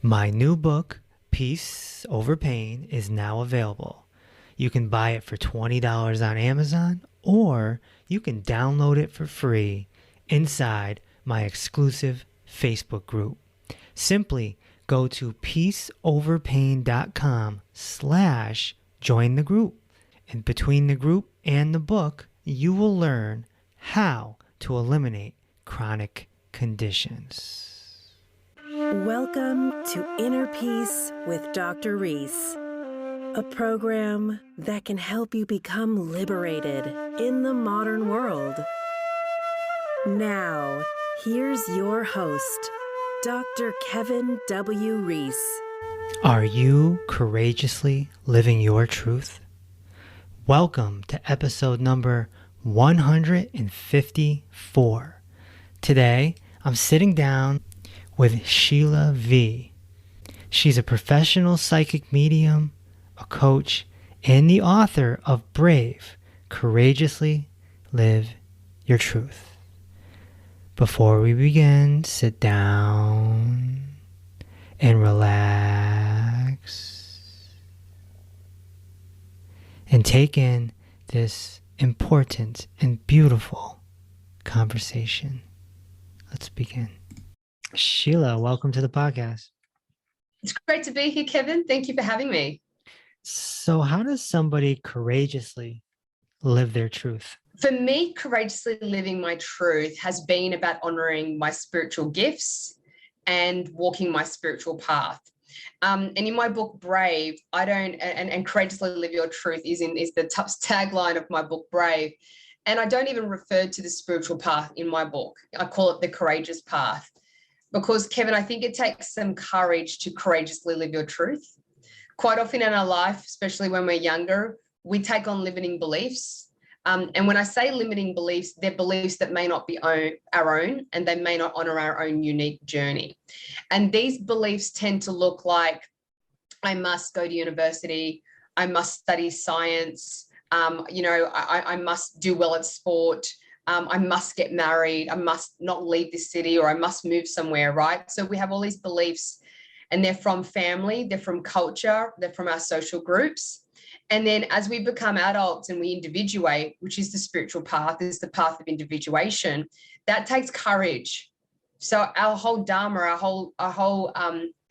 My new book, Peace Over Pain, is now available. You can buy it for $20 on Amazon, or you can download it for free inside my exclusive Facebook group. Simply go to peaceoverpain.com/join the group. And between the group and the book, you will learn how to eliminate chronic conditions. Welcome to Inner Peace with Dr. Reese, a program that can help you become liberated in the modern world. Now, here's your host, Dr. Kevin W. Reese. Are you courageously living your truth? Welcome to episode number 154. Today, I'm sitting down with Sheila V. She's a professional psychic medium, a coach, and the author of Brave, Courageously Live Your Truth. Before we begin, sit down and relax and take in this important and beautiful conversation. Let's begin. Sheila, welcome to the podcast. It's great to be here, Kevin. Thank you for having me. So how does somebody courageously live their truth? For me, courageously living my truth has been about honoring my spiritual gifts and walking my spiritual path. And in my book, Brave, and courageously live your truth is the top tagline of my book, Brave. And I don't even refer to the spiritual path in my book. I call it the courageous path. Because, Kevin, I think it takes some courage to courageously live your truth. Quite often in our life, especially when we're younger, we take on limiting beliefs. And when I say limiting beliefs, they're beliefs that may not be our own, and they may not honor our own unique journey. And these beliefs tend to look like, I must go to university, I must study science, I must do well at sport, I must get married, I must not leave this city, or I must move somewhere, right? So we have all these beliefs, and they're from family, they're from culture, they're from our social groups. And then as we become adults and we individuate, which is the spiritual path, is the path of individuation, that takes courage. So our whole dharma, our whole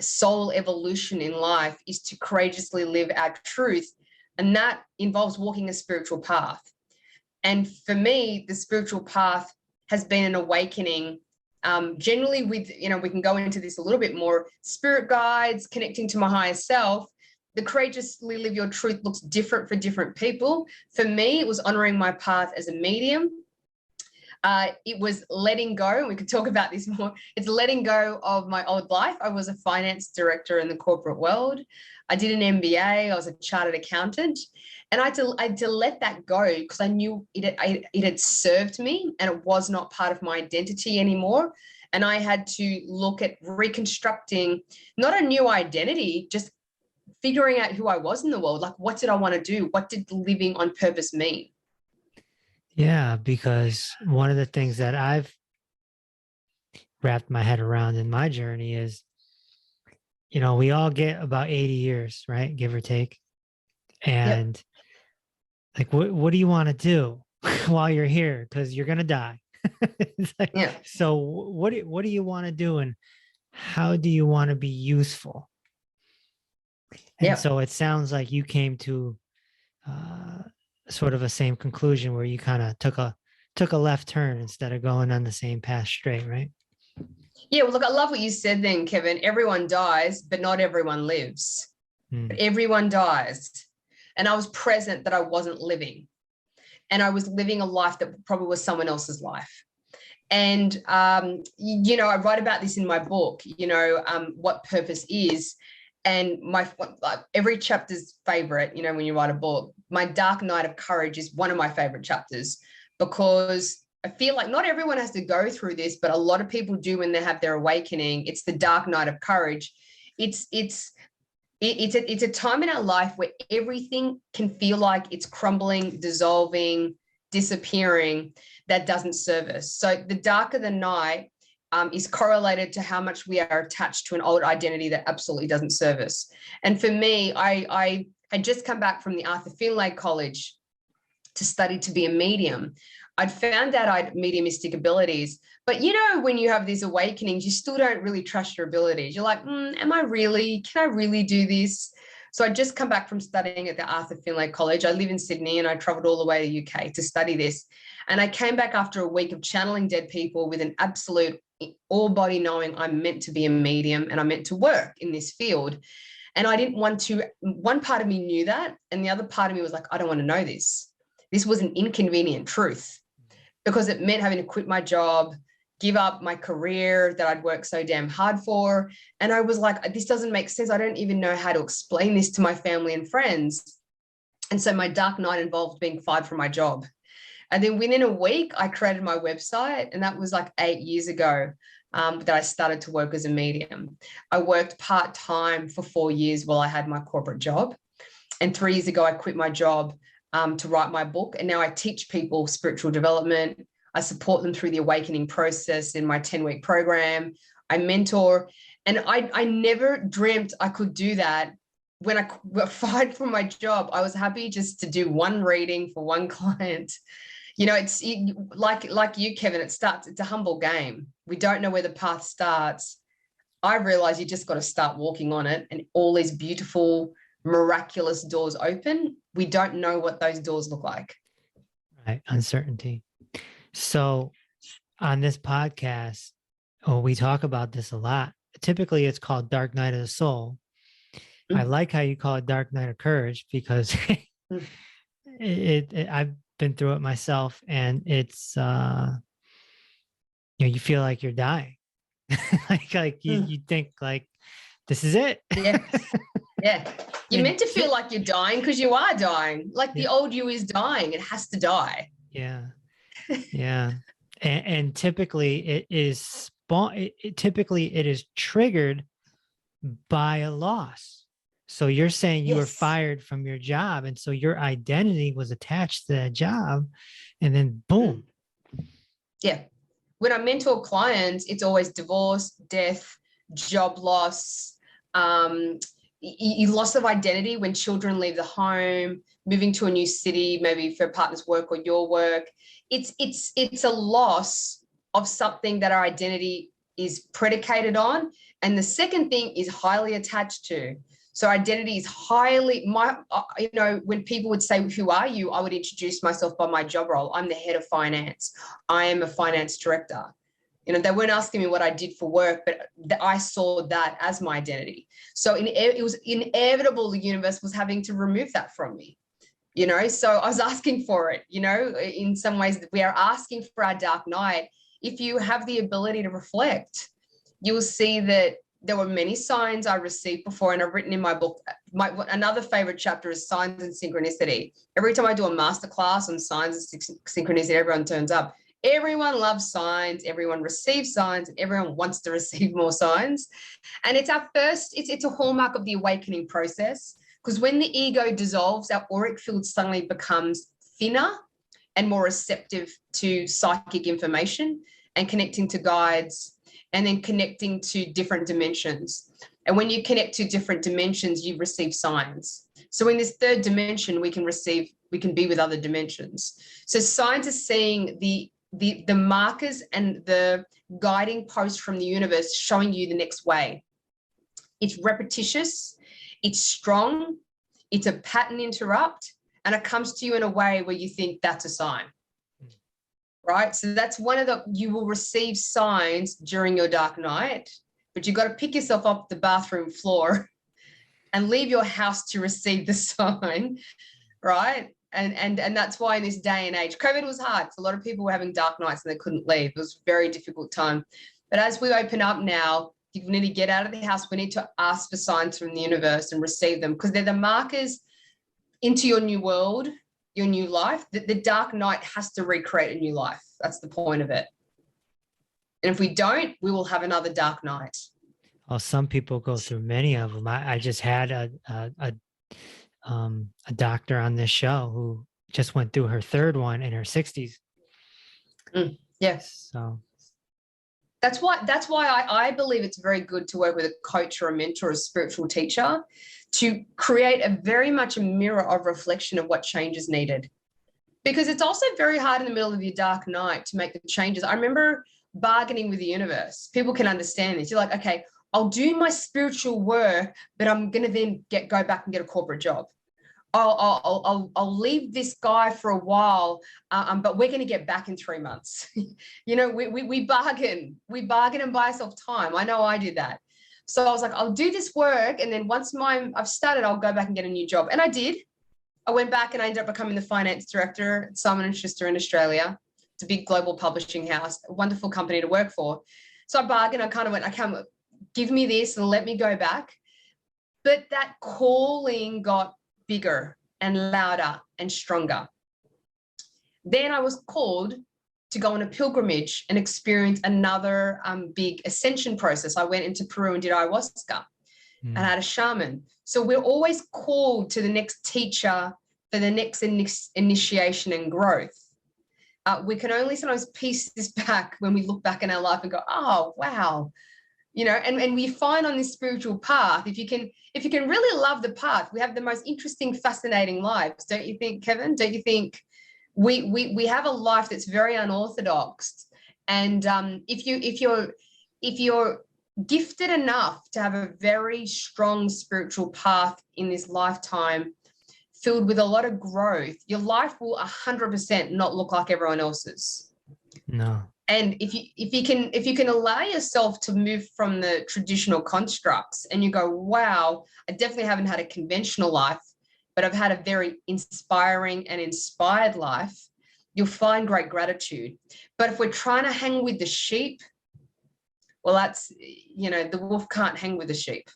soul evolution in life is to courageously live our truth. And that involves walking a spiritual path. And for me, the spiritual path has been an awakening, generally with, we can go into this a little bit more, spirit guides, connecting to my higher self. The courageously live your truth looks different for different people. For me, it was honoring my path as a medium. It was letting go, and we could talk about this more. It's letting go of my old life. I was a finance director in the corporate world. I did an MBA. I was a chartered accountant. And I had to let that go because I knew it had served me, and it was not part of my identity anymore. And I had to look at reconstructing not a new identity, just figuring out who I was in the world. Like, what did I want to do? What did living on purpose mean? Yeah, because one of the things that I've wrapped my head around in my journey is, we all get about 80 years, right? Give or take. And like, what do you want to do while you're here? Because you're going to die. It's like, so what do you want to do? And how do you want to be useful? And so it sounds like you came to sort of a same conclusion where you kind of took a left turn instead of going on the same path straight, right? Yeah, well, look, I love what you said then, Kevin. Everyone dies, but not everyone lives. But everyone dies. And I was present that I wasn't living. And I was living a life that probably was someone else's life. And, I write about this in my book, what purpose is. And every chapter's favorite, when you write a book, my dark night of courage is one of my favorite chapters, because I feel like not everyone has to go through this, but a lot of people do when they have their awakening. It's the dark night of courage. It's a time in our life where everything can feel like it's crumbling, dissolving, disappearing, that doesn't serve us. So the darker the night, is correlated to how much we are attached to an old identity that absolutely doesn't serve us. And for me, I had just come back from the Arthur Finlay College to study to be a medium. I'd found out I had mediumistic abilities, but when you have these awakenings, you still don't really trust your abilities. You're like, can I really do this? So I'd just come back from studying at the Arthur Finlay College. I live in Sydney and I traveled all the way to the UK to study this. And I came back after a week of channeling dead people with an absolute all body knowing I'm meant to be a medium and I'm meant to work in this field. And I didn't want to, one part of me knew that. And the other part of me was like, I don't want to know this. This was an inconvenient truth because it meant having to quit my job, give up my career that I'd worked so damn hard for. And I was like, this doesn't make sense. I don't even know how to explain this to my family and friends. And so my dark night involved being fired from my job. And then within a week, I created my website. And that was like 8 years ago that I started to work as a medium. I worked part-time for 4 years while I had my corporate job. And 3 years ago, I quit my job to write my book. And now I teach people spiritual development. I support them through the awakening process in my 10-week program. I mentor. And I never dreamt I could do that. When I got fired from my job, I was happy just to do one reading for one client. It's like you, Kevin, it's a humble game. We don't know where the path starts. I realized you just got to start walking on it, and all these beautiful, miraculous doors open. We don't know what those doors look like. Right. Uncertainty. So on this podcast, we talk about this a lot. Typically it's called Dark Night of the Soul. I like how you call it Dark Night of Courage because I've been through it myself, and it's you feel like you're dying. you think like this is it. Yeah. You're meant to feel like you're dying because you are dying. Like the old you is dying. It has to die. Yeah. Yeah. And typically it is typically it is triggered by a loss. So you're saying you were fired from your job, and so your identity was attached to that job, and then boom. Yeah. When I mentor clients, it's always divorce, death, job loss, loss of identity when children leave the home, moving to a new city, maybe for a partner's work or your work. It's a loss of something that our identity is predicated on. And the second thing is highly attached to. So identity is highly, when people would say, who are you? I would introduce myself by my job role. I'm the head of finance. I am a finance director. They weren't asking me what I did for work, but I saw that as my identity. So it was inevitable the universe was having to remove that from me. So I was asking for it. In some ways we are asking for our dark night. If you have the ability to reflect, you will see that there were many signs I received before, and I've written in my book, another favorite chapter is signs and synchronicity. Every time I do a masterclass on signs and synchronicity, everyone turns up. Everyone loves signs, everyone receives signs, and everyone wants to receive more signs. And it's it's a hallmark of the awakening process, because when the ego dissolves, our auric field suddenly becomes thinner and more receptive to psychic information and connecting to guides, and then connecting to different dimensions. And when you connect to different dimensions, you receive signs. So in this third dimension, we can be with other dimensions. So signs are seeing the markers and the guiding posts from the universe showing you the next way. It's repetitious, it's strong, it's a pattern interrupt, and it comes to you in a way where you think that's a sign. Right? So that's you will receive signs during your dark night, but you've got to pick yourself up the bathroom floor and leave your house to receive the sign, right? And that's why in this day and age, COVID was hard. A lot of people were having dark nights and they couldn't leave. It was a very difficult time. But as we open up now, you need to get out of the house. We need to ask for signs from the universe and receive them, because they're the markers into your new world, your new life. The dark night has to recreate a new life. That's the point of it. And if we don't, we will have another dark night. Well, some people go through many of them. I just had a doctor on this show who just went through her third one in her 60s. Yes. So That's why I believe it's very good to work with a coach or a mentor or a spiritual teacher to create a very much a mirror of reflection of what change is needed. Because it's also very hard in the middle of your dark night to make the changes. I remember bargaining with the universe. People can understand this. You're like, okay, I'll do my spiritual work, but I'm going to then go back and get a corporate job. I'll leave this guy for a while, but we're going to get back in 3 months. We bargain and buy ourselves time. I know I did that. So I was like, I'll do this work. And then once I've started, I'll go back and get a new job. And I did. I went back and I ended up becoming the finance director at Simon & Schuster in Australia. It's a big global publishing house, a wonderful company to work for. So I bargained. I kind of went, okay, give me this and let me go back. But that calling got bigger and louder and stronger. Then I was called to go on a pilgrimage and experience another big ascension process. I went into Peru and did ayahuasca and had a shaman. So we're always called to the next teacher for the next initiation and growth. We can only sometimes piece this back when we look back in our life and go, oh, wow. And we find on this spiritual path, if you can really love the path, we have the most interesting, fascinating lives. Don't you think, Kevin? Don't you think we have a life that's very unorthodox? And if you're gifted enough to have a very strong spiritual path in this lifetime, filled with a lot of growth, your life will 100% not look like everyone else's. No. And if you can allow yourself to move from the traditional constructs and you go, wow, I definitely haven't had a conventional life, but I've had a very inspiring and inspired life, you'll find great gratitude. But if we're trying to hang with the sheep, well, that's, the wolf can't hang with the sheep.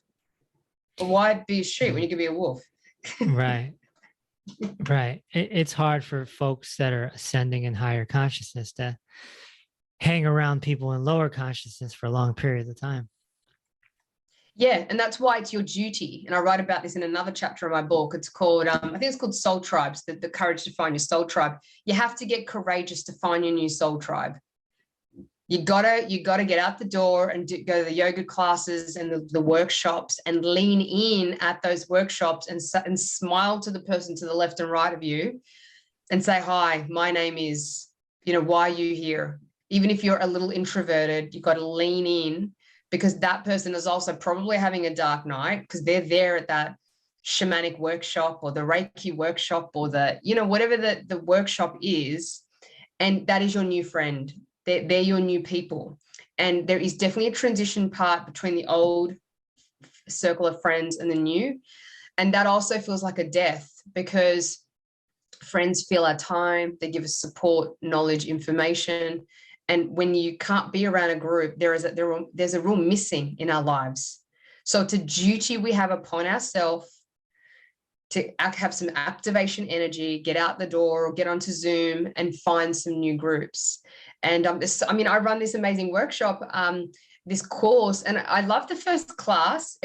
But why be a sheep when you can be a wolf? Right. Right. It's hard for folks that are ascending in higher consciousness to hang around people in lower consciousness for long periods of time. Yeah, and that's why it's your duty. And I write about this in another chapter of my book. It's called, I think it's called Soul Tribes, the courage to find your soul tribe. You have to get courageous to find your new soul tribe. You gotta get out the door and go to the yoga classes and the workshops and lean in at those workshops and smile to the person to the left and right of you and say, hi, my name is, why are you here? Even if you're a little introverted, you've got to lean in, because that person is also probably having a dark night because they're there at that shamanic workshop or the Reiki workshop or whatever the workshop is. And that is your new friend. They're your new people. And there is definitely a transition part between the old circle of friends and the new. And that also feels like a death, because friends feel our time. They give us support, knowledge, information. And when you can't be around a group, there's a real missing in our lives. So it's a duty we have upon ourselves to have some activation energy, get out the door or get onto Zoom and find some new groups. And I run this amazing workshop, this course, and I love the first class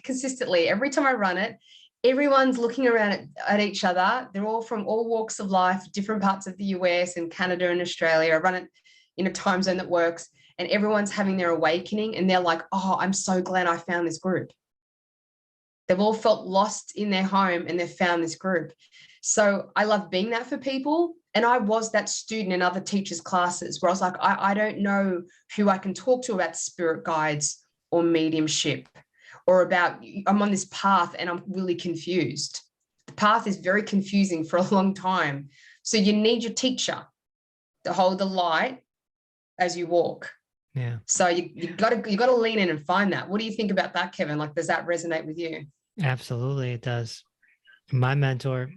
consistently. Every time I run it, everyone's looking around at each other. They're all from all walks of life, different parts of the US and Canada and Australia. I run it in a time zone that works, and everyone's having their awakening, and they're like, oh, I'm so glad I found this group. They've all felt lost in their home and they've found this group. So I love being that for people. And I was that student in other teachers' classes where I was like, I don't know who I can talk to about spirit guides or mediumship, or about, I'm on this path and I'm really confused. The path is very confusing for a long time. So you need your teacher to hold the light as you walk. Yeah. So you got to lean in and find that. What do you think about that, Kevin? Like, does that resonate with you? Absolutely, it does. My mentor,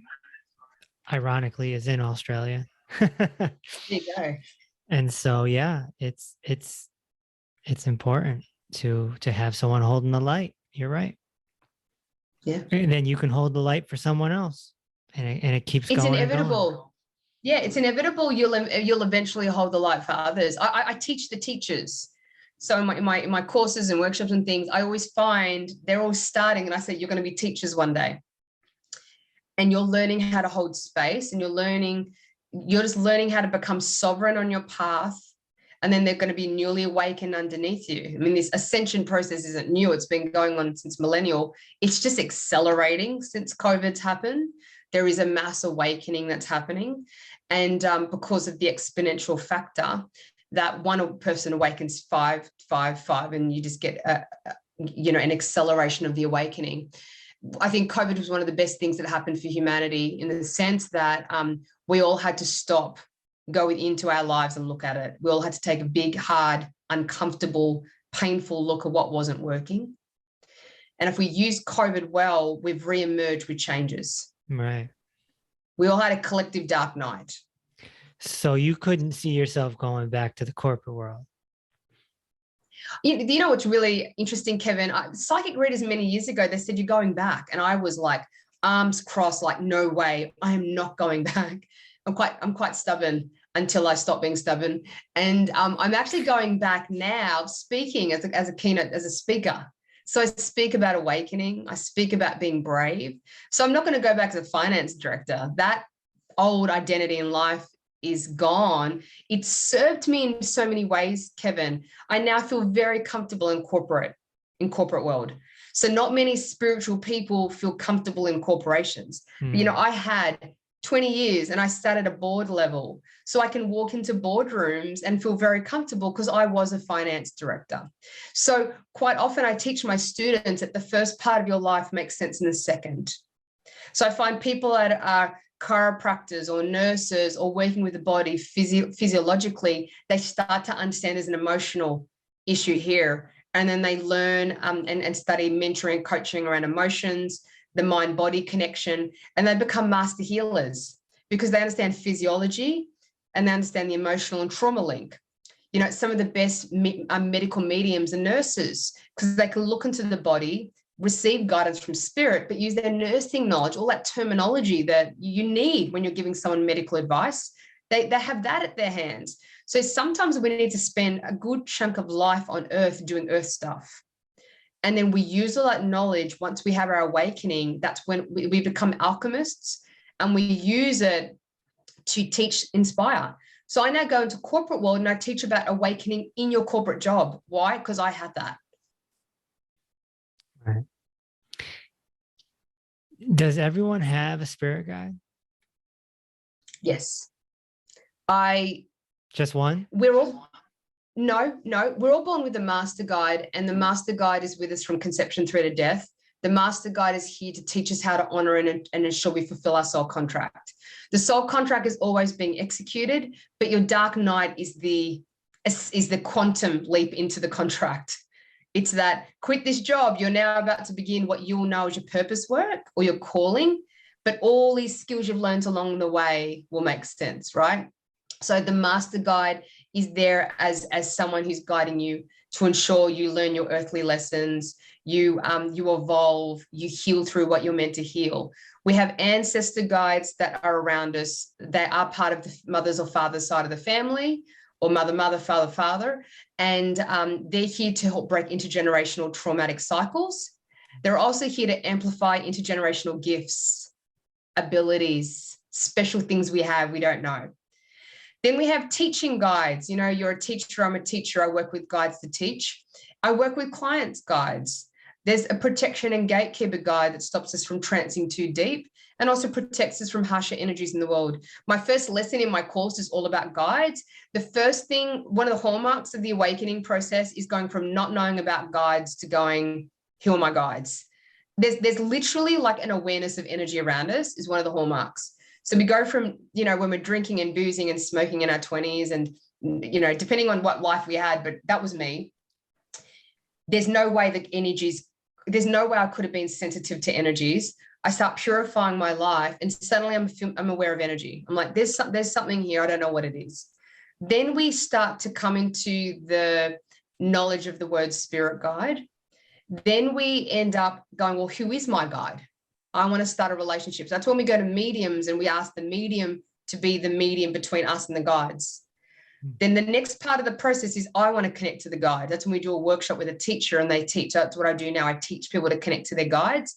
ironically, is in Australia. There you go. And so, yeah, it's important to have someone holding the light. You're right. Yeah. And then you can hold the light for someone else, and it keeps going. It's inevitable. Yeah, it's inevitable. You'll eventually hold the light for others. I teach the teachers. So in my courses and workshops and things, I always find they're all starting, and I say, you're going to be teachers one day. And you're learning how to hold space, and you're just learning how to become sovereign on your path, and then they're going to be newly awakened underneath you. I mean, this ascension process isn't new. It's been going on since millennial. It's just accelerating since COVID's happened. There is a mass awakening that's happening. And because of the exponential factor, that one person awakens 5, 5, 5, and you just get, an acceleration of the awakening. I think COVID was one of the best things that happened for humanity, in the sense that we all had to stop, go into our lives and look at it. We all had to take a big, hard, uncomfortable, painful look at what wasn't working. And if we use COVID well, we've re-emerged with changes. Right. We all had a collective dark night. So you couldn't see yourself going back to the corporate world? You know what's really interesting, Kevin? Psychic readers many years ago, they said, you're going back. And I was like, arms crossed, like, no way, I am not going back. I'm quite stubborn until I stop being stubborn. And I'm actually going back now, speaking as a keynote, as a speaker. So I speak about awakening. I speak about being brave. So I'm not going to go back as a finance director. That old identity in life is gone. It served me in so many ways, Kevin. I now feel very comfortable in corporate world. So not many spiritual people feel comfortable in corporations. You know, I had 20 years and I sat at a board level. So I can walk into boardrooms and feel very comfortable because I was a finance director. So quite often I teach my students that the first part of your life makes sense in the second. So I find people that are chiropractors or nurses or working with the body physiologically, they start to understand there's an emotional issue here. And then they learn and study mentoring, coaching around emotions, the mind-body connection, and they become master healers because they understand physiology and they understand the emotional and trauma link. You know, some of the best medical mediums and nurses, because they can look into the body, receive guidance from spirit, but use their nursing knowledge, all that terminology that you need when you're giving someone medical advice. They have that at their hands. So sometimes we need to spend a good chunk of life on earth doing earth stuff. And then we use all that knowledge. Once we have our awakening, that's when we become alchemists, and we use it to teach, inspire. So I now go into corporate world and I teach about awakening in your corporate job. Why? Because I had that. Right. Does everyone have a spirit guide? Yes. Just one? We're all born with a master guide, and the master guide is with us from conception through to death. The master guide is here to teach us how to honor and ensure we fulfill our soul contract. The soul contract is always being executed, but your dark night is the quantum leap into the contract. It's that quit this job. You're now about to begin what you'll know as your purpose work or your calling, but all these skills you've learned along the way will make sense, right? So the master guide is there as someone who's guiding you to ensure you learn your earthly lessons, you evolve, you heal through what you're meant to heal. We have ancestor guides that are around us. They are part of the mother's or father's side of the family, or mother, father, and they're here to help break intergenerational traumatic cycles. They're also here to amplify intergenerational gifts, abilities, special things we don't know. Then we have teaching guides. You know, you're a teacher, I'm a teacher, I work with guides to teach. I work with clients' guides. There's a protection and gatekeeper guide that stops us from trancing too deep and also protects us from harsher energies in the world. My first lesson in my course is all about guides. The first thing, one of the hallmarks of the awakening process is going from not knowing about guides to going, who are my guides? There's literally like an awareness of energy around us is one of the hallmarks. So we go from, you know, when we're drinking and boozing and smoking in our 20s and, you know, depending on what life we had, but that was me. There's no way I could have been sensitive to energies. I start purifying my life and suddenly I'm aware of energy. I'm like, there's something here. I don't know what it is. Then we start to come into the knowledge of the word spirit guide. Then we end up going, well, who is my guide? I want to start a relationship. So that's when we go to mediums and we ask the medium to be the medium between us and the guides. Then the next part of the process is I want to connect to the guide. That's when we do a workshop with a teacher and they teach. That's what I do now. I teach people to connect to their guides.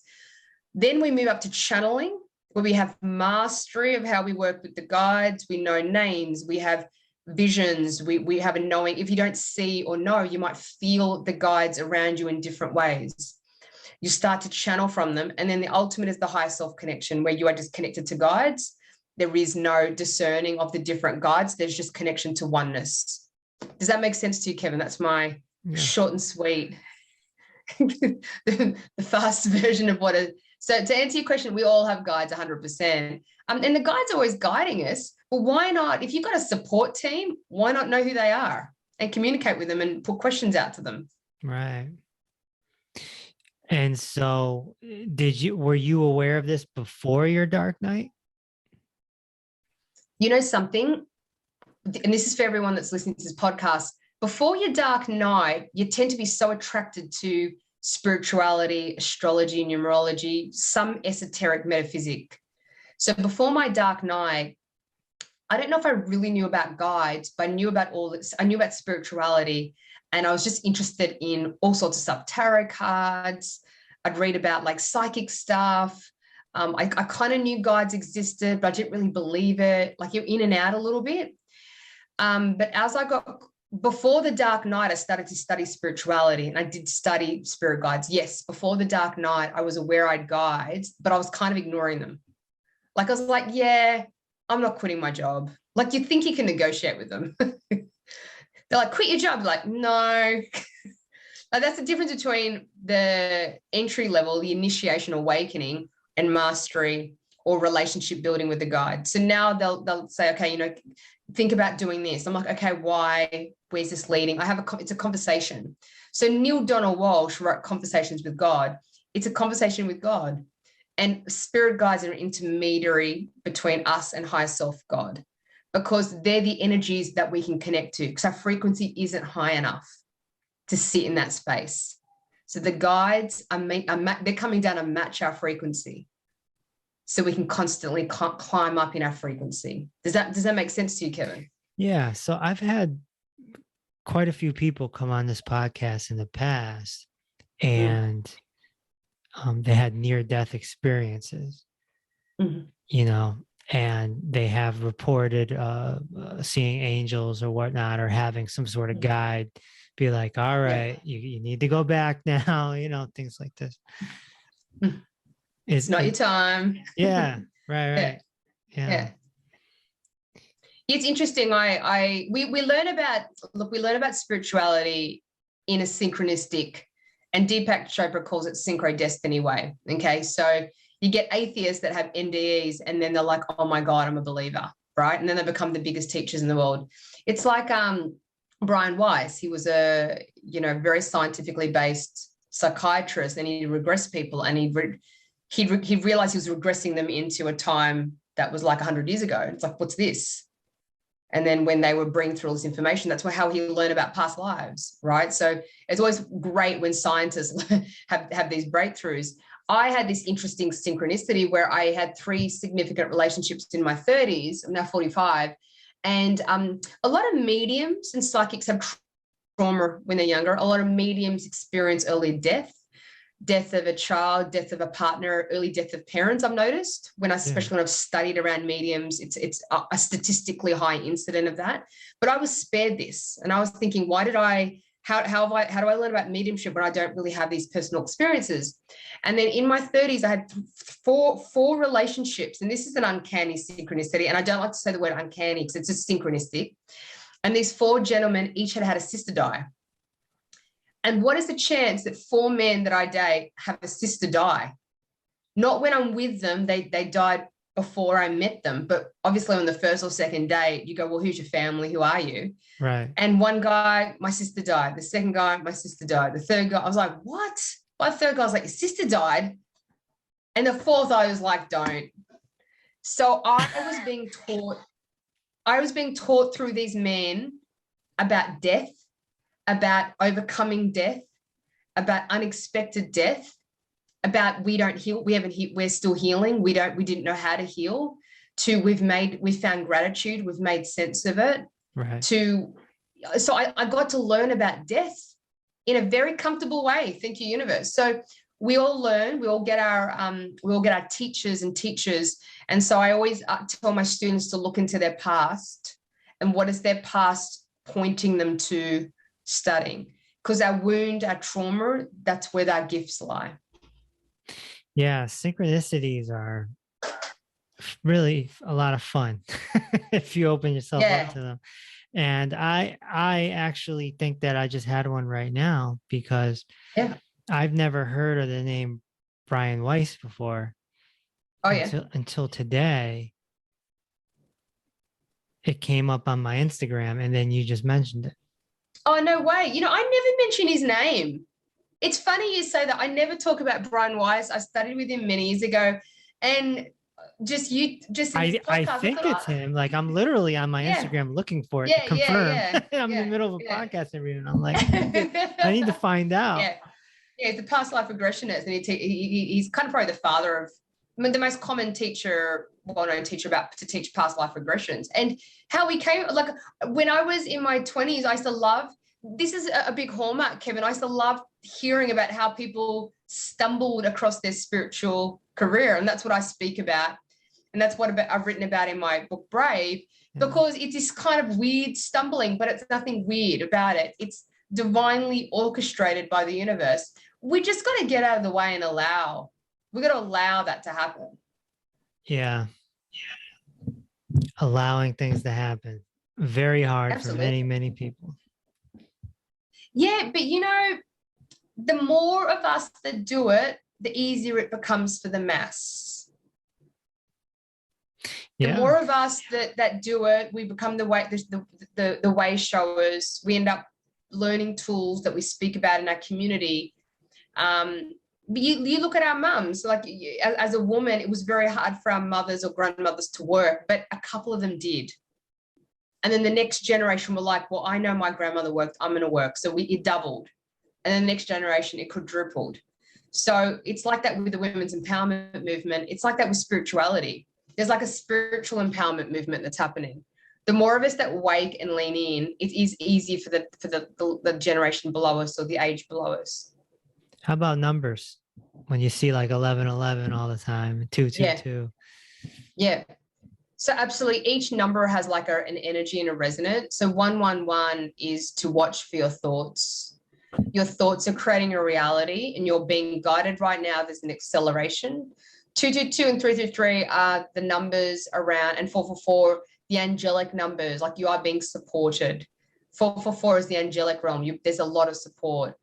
Then we move up to channeling, where we have mastery of how we work with the guides. We know names. We have visions. We have a knowing. If you don't see or know, you might feel the guides around you in different ways. You start to channel from them. And then the ultimate is the higher self connection, where you are just connected to guides. There is no discerning of the different guides. There's just connection to oneness. Does that make sense to you, Kevin? That's my short and sweet, the fast version of what it. So to answer your question, we all have guides 100%. And the guides are always guiding us. But why not? If you've got a support team, why not know who they are and communicate with them and put questions out to them? Right. And so were you aware of this before your dark night? You know something, and this is for everyone that's listening to this podcast, before your dark night, you tend to be so attracted to spirituality, astrology, numerology, some esoteric metaphysic. So before my dark night, I don't know if I really knew about guides, but I knew about I knew about spirituality, and I was just interested in all sorts of stuff, tarot cards. I'd read about like psychic stuff. I kind of knew guides existed, but I didn't really believe it. Like, you're in and out a little bit. But as I got, before the dark night, I started to study spirituality, and I did study spirit guides. Yes, before the dark night, I was aware I had guides, but I was kind of ignoring them. Like, I was like, yeah, I'm not quitting my job. Like, you think you can negotiate with them. They're like, quit your job. Like, no. Like, that's the difference between the entry level, the initiation, awakening, and mastery or relationship building with the guide. So now they'll say, okay, you know, think about doing this. I'm like, okay, why? Where's this leading? It's a conversation. So Neil Donald Walsh wrote Conversations with God. It's a conversation with God. And spirit guides are an intermediary between us and higher self God, because they're the energies that we can connect to, because our frequency isn't high enough to sit in that space. So the guides they're coming down to match our frequency, so we can constantly climb up in our frequency. Does that make sense to you, Kevin? Yeah. So I've had quite a few people come on this podcast in the past, and they had near-death experiences, you know, and they have reported seeing angels or whatnot, or having some sort of guide be like, all right, you need to go back now, you know, things like this. It's not your time. Yeah, right. Yeah. It's interesting. We learn about spirituality in a synchronistic, and Deepak Chopra calls it synchro-destiny way. Okay, so you get atheists that have NDEs, and then they're like, oh my God, I'm a believer, right? And then they become the biggest teachers in the world. It's like Brian Weiss. He was a very scientifically based psychiatrist, and he regressed people, and he realized he was regressing them into a time that was like 100 years ago. It's like, what's this? And then when they were bringing through all this information, that's how he learned about past lives, right? So it's always great when scientists have these breakthroughs. I had this interesting synchronicity where I had 3 significant relationships in my 30s. I'm now 45. And a lot of mediums and psychics have trauma when they're younger. A lot of mediums experience early death of a child, death of a partner, early death of parents. I've noticed especially when I've studied around mediums, it's a statistically high incident of that. But I was spared this, and I was thinking, how do I learn about mediumship when I don't really have these personal experiences? And then in my 30s, I had four relationships, and this is an uncanny synchronicity. And I don't like to say the word uncanny because it's just synchronistic. And these 4 gentlemen each had a sister die. And what is the chance that 4 men that I date have a sister die? Not when I'm with them, they died before I met them. But obviously on the first or second date, you go, well, who's your family? Who are you? Right. And one guy, my sister died. The second guy, my sister died. The third guy, I was like, what? By the third guy, I was like, your sister died. And the fourth, I was like, don't. So I was being taught through these men about death, about overcoming death, about unexpected death, about we don't heal, we're still healing, we didn't know how to heal, to we've found gratitude, we've made sense of it. Right. So I got to learn about death in a very comfortable way. Thank you, universe. So we all learn, we all get our teachers and teachers. And so I always tell my students to look into their past and what is their past pointing them to studying? Because our wound, our trauma, that's where our gifts lie. Yeah, synchronicities are really a lot of fun if you open yourself up to them. And I actually think that I just had one right now, because I've never heard of the name Brian Weiss before. Until today. It came up on my Instagram, and then you just mentioned it. Oh, no way. You know, I never mention his name. It's funny you say that. I never talk about Brian Weiss. I studied with him many years ago, and I think it's him. Like, I'm literally on my Instagram looking for it to confirm. I'm in the middle of a podcast interview, and I'm like, I need to find out. Yeah, he's a past life regressionist, and he's kind of probably the father of, I mean, the most common teacher, well-known teacher to teach past life regressions. And how we came, like, when I was in my 20s, I used to love, this is a big hallmark, Kevin, I used to love hearing about how people stumbled across their spiritual career. And that's what I speak about. And that's what I've written about in my book, Brave, because it's this kind of weird stumbling, but it's nothing weird about it. It's divinely orchestrated by the universe. We just got to get out of the way and allow. We got to allow that to happen. Yeah. Allowing things to happen. Very hard for many, many people. Yeah, but you know, the more of us that do it, the easier it becomes for the mass. The more of us that do it, we become the way showers. We end up learning tools that we speak about in our community. You look at our mums, like, as a woman, it was very hard for our mothers or grandmothers to work, but a couple of them did. And then the next generation were like, well, I know my grandmother worked, I'm going to work. So it doubled. And then the next generation, it quadrupled. So it's like that with the women's empowerment movement. It's like that with spirituality. There's like a spiritual empowerment movement that's happening. The more of us that wake and lean in, it is easier for the generation below us, or the age below us. How about numbers? When you see like 1111 all the time, 222. Yeah. So absolutely, each number has like an energy and a resonance. So 111 is to watch for your thoughts. Your thoughts are creating a reality, and you're being guided right now. There's an acceleration. 222 and 333 are the numbers around, and 444, the angelic numbers, like you are being supported. 444 is the angelic realm. There's a lot of support.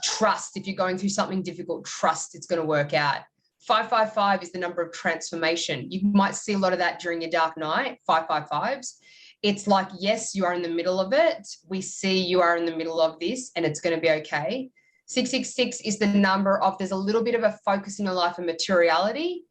Trust, if you're going through something difficult, trust it's going to work out. 555 is the number of transformation. You might see a lot of that during your dark night, 555s. It's like, yes, you are in the middle of it. We see you are in the middle of this, and it's going to be okay. 666 is the number of, there's a little bit of a focus in your life of materiality.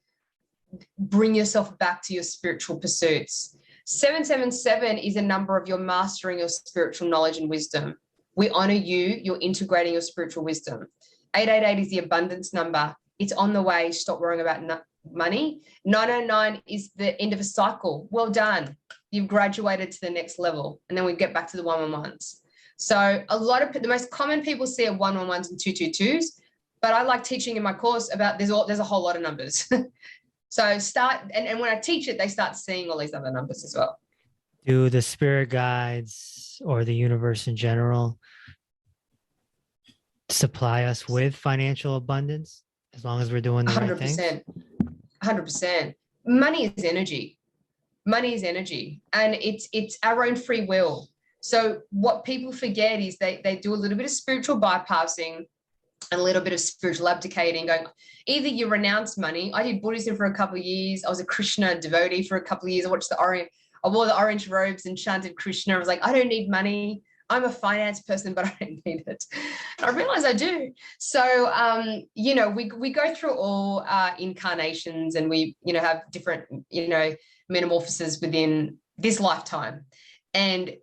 Bring yourself back to your spiritual pursuits. 777 is a number of your mastering your spiritual knowledge and wisdom. We honor you. You're integrating your spiritual wisdom. 888 is the abundance number. It's on the way. Stop worrying about money. 909 is the end of a cycle. Well done. You've graduated to the next level. And then we get back to the 111s. So a lot of the most common people see are 111s and 222s, but I like teaching in my course about there's a whole lot of numbers. So start, and when I teach it, they start seeing all these other numbers as well. Do the spirit guides or the universe in general supply us with financial abundance as long as we're doing the 100%, right things? 100%. Money is energy. Money is energy, and it's our own free will. So what people forget is they do a little bit of spiritual bypassing and a little bit of spiritual abdicating, going, either you renounce money. I did Buddhism for a couple of years. I was a Krishna devotee for a couple of years. I wore the orange robes and chanted Krishna. I was like, I don't need money. I'm a finance person, but I don't need it. I realize I do. So, we go through all incarnations, and we, have different, metamorphoses within this lifetime. And,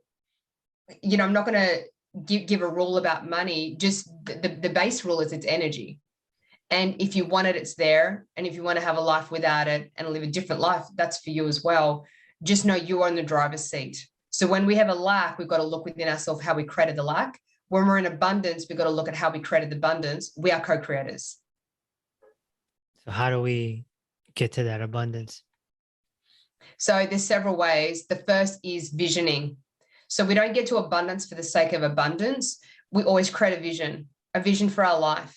I'm not going to give a rule about money. Just the base rule is it's energy. And if you want it, it's there. And if you want to have a life without it and live a different life, that's for you as well. Just know you're in the driver's seat. So when we have a lack, we've got to look within ourselves how we created the lack. When we're in abundance, we've got to look at how we created the abundance. We are co-creators. So how do we get to that abundance? So there's several ways. The first is visioning. So we don't get to abundance for the sake of abundance. We always create a vision for our life.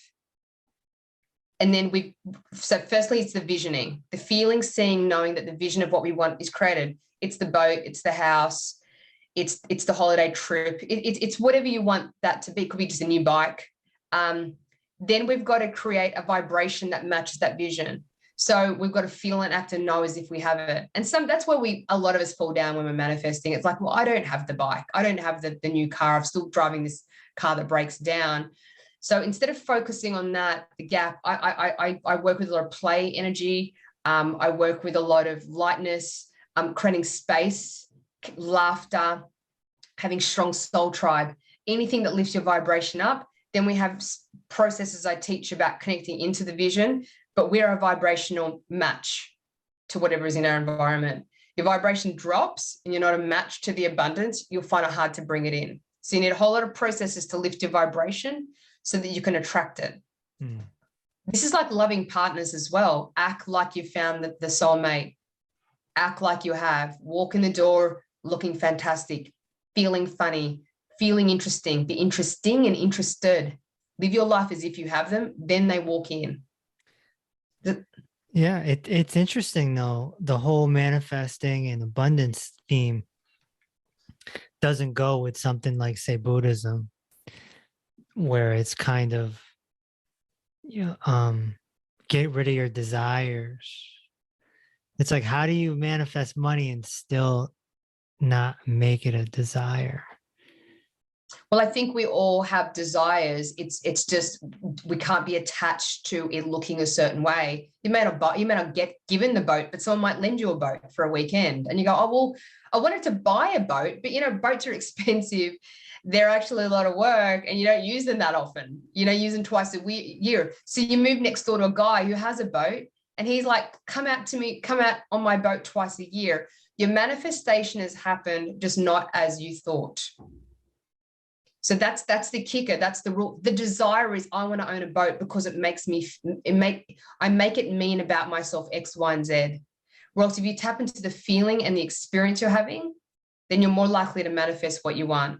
And then so firstly, it's the visioning, the feeling, seeing, knowing that the vision of what we want is created. It's the boat, it's the house, it's the holiday trip. It's whatever you want that to be. It could be just a new bike. Then we've got to create a vibration that matches that vision. So we've got to feel and act and know as if we have it. And that's where a lot of us fall down when we're manifesting. It's like, well, I don't have the bike. I don't have the new car. I'm still driving this car that breaks down. So instead of focusing on that, the gap, I work with a lot of play energy. I work with a lot of lightness, creating space, laughter, having strong soul tribe, anything that lifts your vibration up. Then we have processes I teach about connecting into the vision, but we're a vibrational match to whatever is in our environment. Your vibration drops and you're not a match to the abundance, you'll find it hard to bring it in. So you need a whole lot of processes to lift your vibration so that you can attract it. Mm. This is like loving partners as well. Act like you found the soulmate. Act like you have. Walk in the door looking fantastic, feeling funny, feeling interesting. Be interesting and interested. Live your life as if you have them. Then they walk in. Yeah, it's interesting though. The whole manifesting and abundance theme doesn't go with something like, say, Buddhism, where it's kind of, get rid of your desires. It's like, how do you manifest money and still not make it a desire? Well, I think we all have desires. It's just we can't be attached to it looking a certain way. You may not get given the boat, but someone might lend you a boat for a weekend, and you go, "Oh well, I wanted to buy a boat, but boats are expensive. They're actually a lot of work, and you don't use them that often. You don't use them twice a year. So you move next door to a guy who has a boat, and he's like, come out on my boat twice a year. Your manifestation has happened, just not as you thought." So that's the kicker. That's the rule. The desire is I want to own a boat because I make it mean about myself X, Y, and Z. Whereas if you tap into the feeling and the experience you're having, then you're more likely to manifest what you want.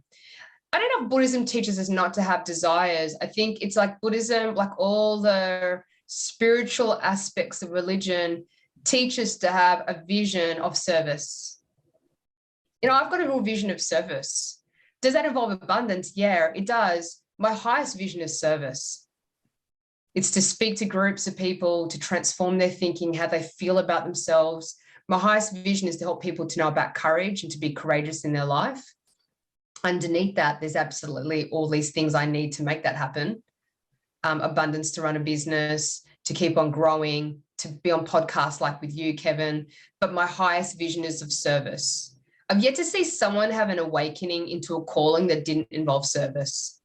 I don't know if Buddhism teaches us not to have desires. I think it's like Buddhism, like all the spiritual aspects of religion, teach us to have a vision of service. I've got a real vision of service. Does that involve abundance? Yeah, it does. My highest vision is service. It's to speak to groups of people, to transform their thinking, how they feel about themselves. My highest vision is to help people to know about courage and to be courageous in their life. Underneath that, there's absolutely all these things I need to make that happen. Abundance to run a business, to keep on growing, to be on podcasts like with you, Kevin. But my highest vision is of service. I've yet to see someone have an awakening into a calling that didn't involve service.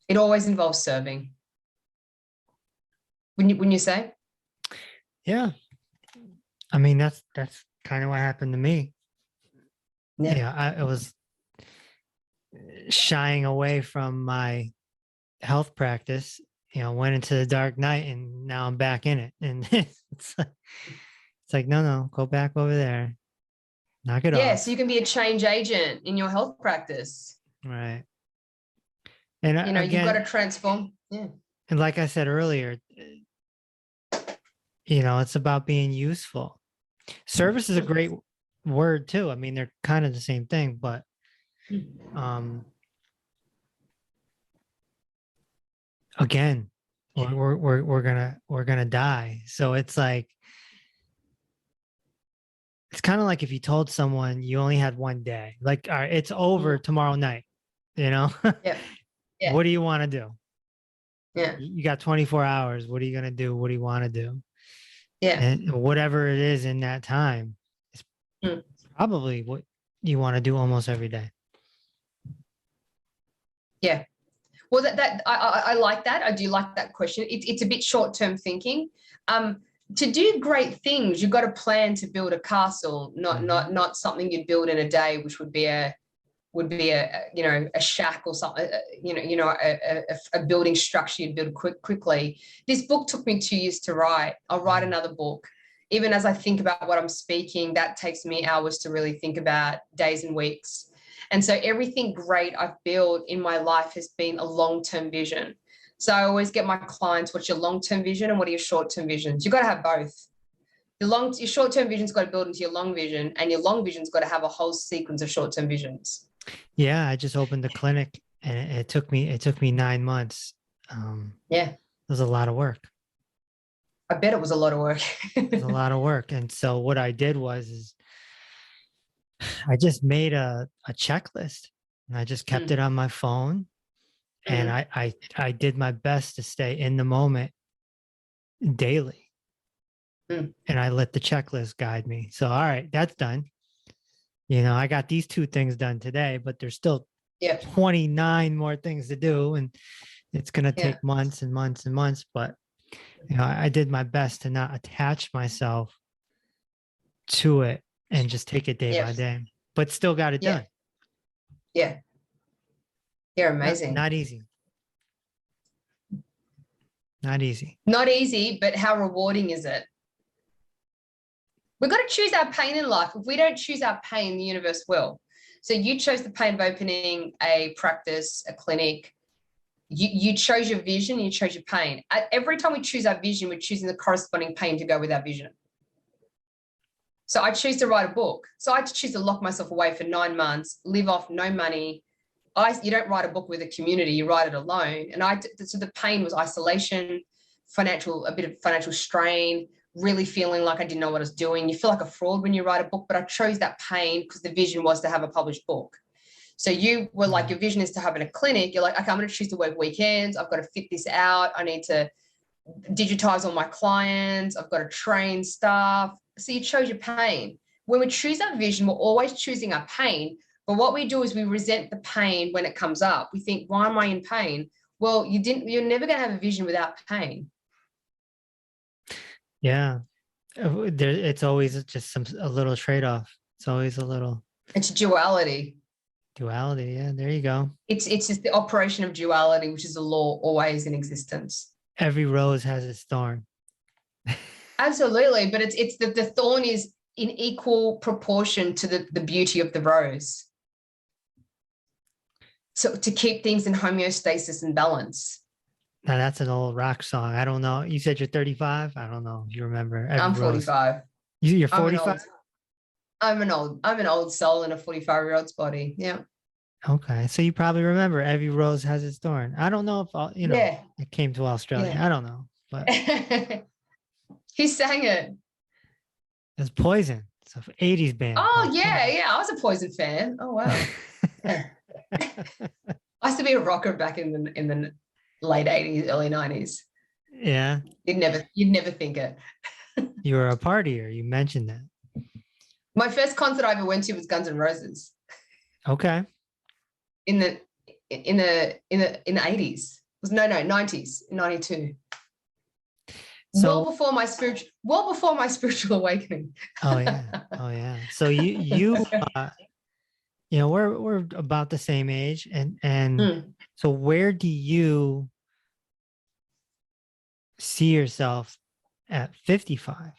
It always involves serving. Wouldn't you say? Yeah. I mean, that's kind of what happened to me. Yeah. I was shying away from my health practice, went into the dark night, and now I'm back in it. And it's like, no, go back over there. Knock it off. Yeah, so you can be a change agent in your health practice. Right. And again, you've got to transform. Yeah. And like I said earlier, it's about being useful. Service is a great word too. I mean, they're kind of the same thing, but again, we're gonna die. So it's like, it's kind of like if you told someone you only had one day, like, all right, it's over tomorrow night, Yeah. Yeah. What do you want to do? Yeah. You got 24 hours. What are you going to do? What do you want to do? Yeah. And whatever it is in that time, it's probably what you want to do almost every day. Yeah. Well, I like that. I do like that question. It's a bit short-term thinking. To do great things, you've got to plan to build a castle, not something you'd build in a day, which would be a shack or something, a building structure you'd build quickly. This book took me 2 years to write. I'll write another book. even as I think about what I'm speaking, that takes me hours to really think about, days and weeks. And so everything great I've built in my life has been a long-term vision. So I always get my clients, what's your long-term vision and what are your short-term visions? You've got to have both. Your short-term vision's got to build into your long vision, and your long vision's got to have a whole sequence of short-term visions. Yeah, I just opened the clinic, and it took me 9 months. Yeah. It was a lot of work. I bet it was a lot of work. It was a lot of work. And so what I did is I just made a checklist, and I just kept it on my phone. And I did my best to stay in the moment daily. And I let the checklist guide me. So, all right, that's done. You know, I got these 2 things done today, but there's still 29 more things to do. And it's going to take months and months and months. But, you know, I did my best to not attach myself to it and just take it day by day, but still got it done. Yeah. You're amazing. Not easy. Not easy. Not easy, but how rewarding is it? We've got to choose our pain in life. If we don't choose our pain, the universe will. So you chose the pain of opening a practice, a clinic. You chose your vision, you chose your pain. Every time we choose our vision, we're choosing the corresponding pain to go with our vision. So I choose to write a book. So I choose to lock myself away for 9 months, live off no money. You don't write a book with a community, you write it alone. And so the pain was isolation, a bit of financial strain, really feeling like I didn't know what I was doing. You feel like a fraud when you write a book, but I chose that pain because the vision was to have a published book. So you were like, your vision is to have a clinic. You're like, okay, I'm going to choose to work weekends. I've got to fit this out. I need to digitize all my clients. I've got to train staff. So you chose your pain. When we choose our vision, we're always choosing our pain. But what we do is we resent the pain when it comes up. We think, why am I in pain? Well, you're never going to have a vision without pain. Yeah. It's always just a little trade-off. It's always a little. It's duality. Duality. Yeah. There you go. It's just the operation of duality, which is a law always in existence. Every rose has its thorn. Absolutely. But it's the thorn is in equal proportion to the beauty of the rose. So to keep things in homeostasis and balance. Now that's an old rock song. I don't know. You said you're 35. I don't know if you remember. I'm 45. You're 45? I'm an old soul in a 45-year-old's body. Yeah. Okay. So you probably remember every rose has its thorn. I don't know if it came to Australia. Yeah. I don't know. But He sang it. It's Poison. It's an 80s band. Oh, yeah. I was a Poison fan. Oh, wow. I used to be a rocker back in the late 80s, early 90s. Yeah. You'd never think it. You were a partier. You mentioned that. My first concert I ever went to was Guns N' Roses. Okay. In the 80s. No, 90s, 92. So, well before my spiritual awakening. Oh yeah. So you we're about the same age, and so where do you see yourself at 55?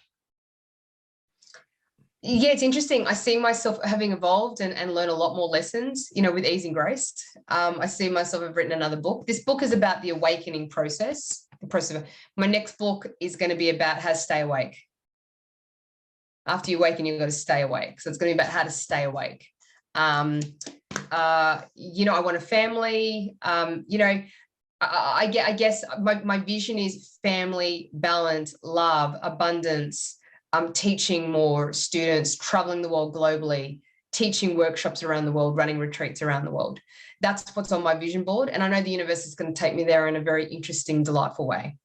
Yeah, it's interesting. I see myself having evolved and learned a lot more lessons, with ease and grace. I see myself have written another book. This book is about the awakening process. My next book is going to be about how to stay awake. After you awaken, you've got to stay awake. So it's going to be about how to stay awake. I want a family. I guess my vision is family, balance, love, abundance. Teaching more students, traveling the world globally, teaching workshops around the world, running retreats around the world. That's what's on my vision board. And I know the universe is going to take me there in a very interesting, delightful way.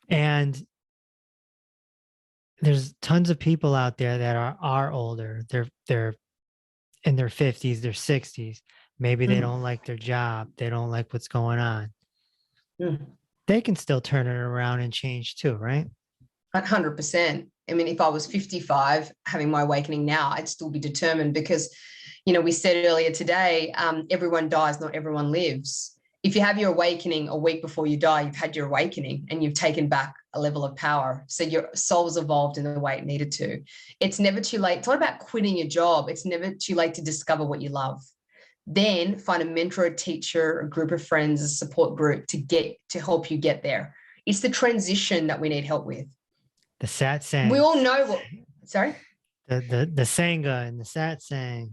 And there's tons of people out there that are older. They're in their 50s, their 60s. Maybe they don't like their job. They don't like what's going on. They can still turn it around and change too, right? 100%. I mean, if I was 55 having my awakening now, I'd still be determined because, we said earlier today, everyone dies, not everyone lives. if you have your awakening a week before you die, you've had your awakening and you've taken back a level of power. So your soul's evolved in the way it needed to. It's never too late. It's not about quitting your job. It's never too late to discover what you love. Then find a mentor, a teacher, a group of friends, a support group to help you get there. It's the transition that we need help with. The satsang. We all know what, sorry? The sangha and the satsang.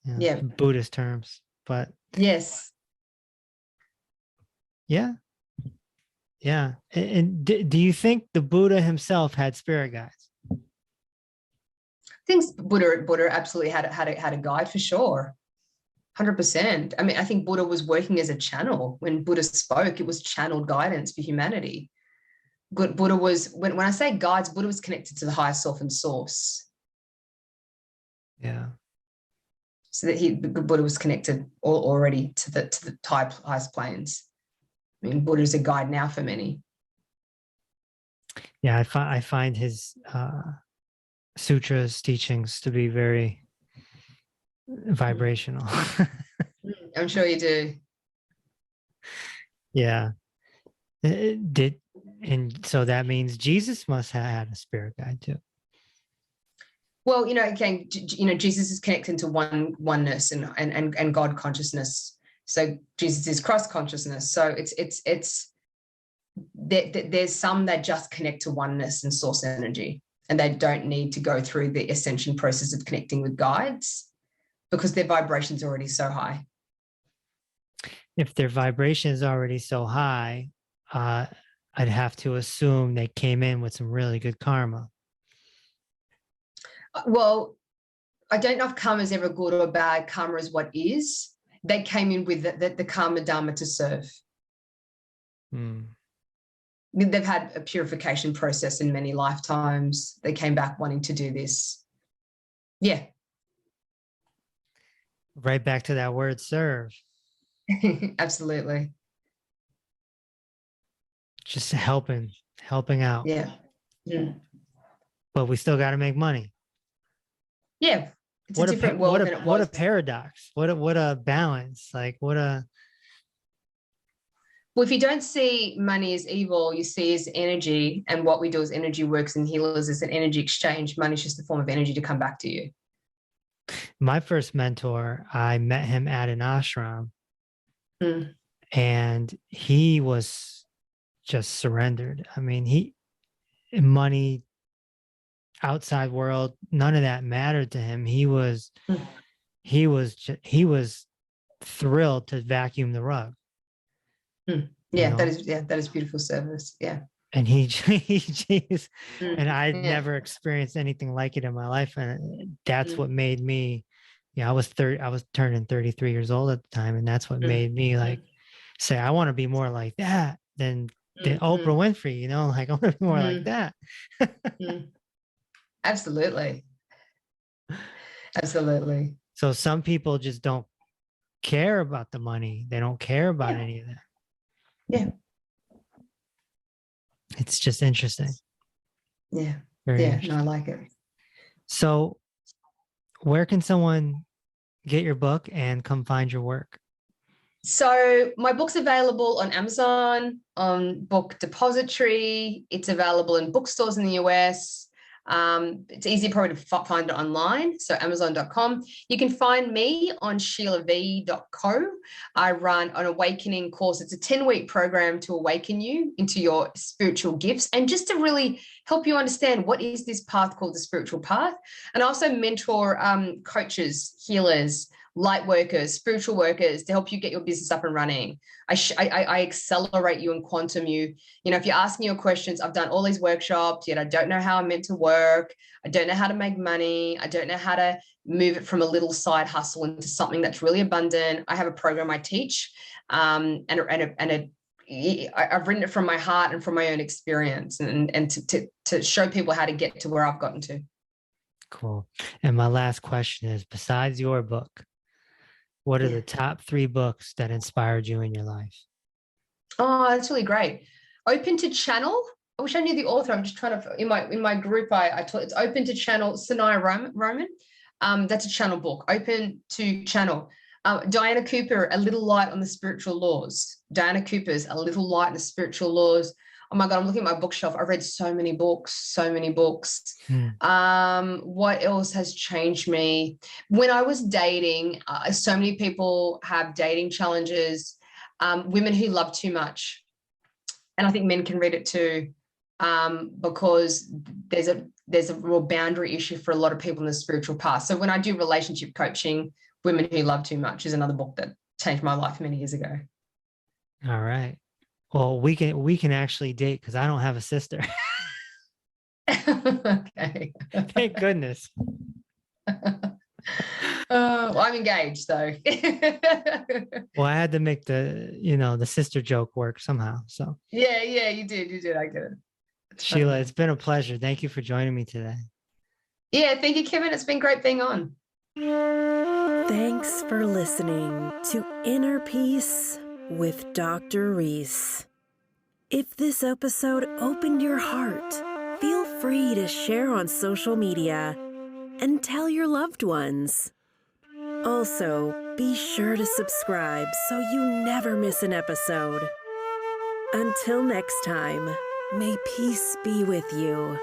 Yeah. Buddhist terms, but yes. Yeah. Yeah. And do you think the Buddha himself had spirit guides? I think Buddha absolutely had a guide for sure. 100%. I mean, I think Buddha was working as a channel. When Buddha spoke, it was channeled guidance for humanity. Buddha was, when I say guides, Buddha was connected to the higher self and source. Yeah. So that Buddha was connected already to the highest planes. I mean, Buddha is a guide now for many. Yeah, I find his sutras teachings to be very vibrational. I'm sure you do. Yeah. And so that means Jesus must have had a spirit guide too. Well, again, Jesus is connected to oneness and God consciousness. So Jesus is cross consciousness. So there's some that just connect to oneness and source energy, and they don't need to go through the ascension process of connecting with guides because their vibration is already so high. If their vibration is already so high, I'd have to assume they came in with some really good karma. Well, I don't know if karma is ever good or bad. Karma is what is. They came in with the karma dharma to serve. They've had a purification process in many lifetimes. They came back wanting to do this. Yeah. Right back to that word serve. Absolutely. Just helping out. Yeah. But we still got to make money. Yeah. It's a different world than it was. What a paradox. What a balance. Like well, if you don't see money as evil, you see as energy, and what we do as energy works and healers is an energy exchange. Money is just a form of energy to come back to you. My first mentor, I met him at an ashram, and he was just surrendered. I mean, money, outside world, none of that mattered to him. He was thrilled to vacuum the rug. Yeah, that is beautiful service. Yeah. And and I'd never experienced anything like it in my life. And that's what made me, I was turning 33 years old at the time. And that's what made me like say, I want to be more like that than Oprah Winfrey, like I want to be more like that. Absolutely. Absolutely. So some people just don't care about the money. They don't care about any of that. Yeah. It's just interesting. Yeah. Very interesting. No, I like it. So where can someone get your book and come find your work? So my book's available on Amazon, on Book Depository. It's available in bookstores in the US. It's easy probably to find it online, so amazon.com. You can find me on sheilav.co. I run an awakening course. It's a 10-week program to awaken you into your spiritual gifts and just to really help you understand what is this path called the spiritual path. And I also mentor coaches, healers, light workers, spiritual workers to help you get your business up and running. I accelerate you and quantum you. If you're asking your questions, I've done all these workshops, yet I don't know how I'm meant to work. I don't know how to make money. I don't know how to move it from a little side hustle into something that's really abundant. I have a program I teach, and I've written it from my heart and from my own experience, and to show people how to get to where I've gotten to. Cool. And my last question is, besides your book, what are the top 3 books that inspired you in your life? Oh, that's really great. Open to Channel. I wish I knew the author. I'm just trying to, in my group, I taught, it's Open to Channel, Sanaya Roman. That's a Channel book. Open to Channel. Diana Cooper, A Little Light on the Spiritual Laws. Diana Cooper's A Little Light on the Spiritual Laws. Oh my God, I'm looking at my bookshelf. I've read so many books, so many books. What else has changed me? When I was dating, so many people have dating challenges, women who love too much. And I think men can read it too, because there's a real boundary issue for a lot of people in the spiritual path. So when I do relationship coaching, Women Who Love Too Much is another book that changed my life many years ago. All right. Well, we can actually date because I don't have a sister. Okay. Thank goodness. Well, I'm engaged though. Well, I had to make the sister joke work somehow. So Yeah, you did. I get it. Sheila, it's been a pleasure. Thank you for joining me today. Yeah, thank you, Kevin. It's been great being on. Thanks for listening to Inner Peace with Dr. Reese. If this episode opened your heart, feel free to share on social media and tell your loved ones. Also, be sure to subscribe so you never miss an episode. Until next time, may peace be with you.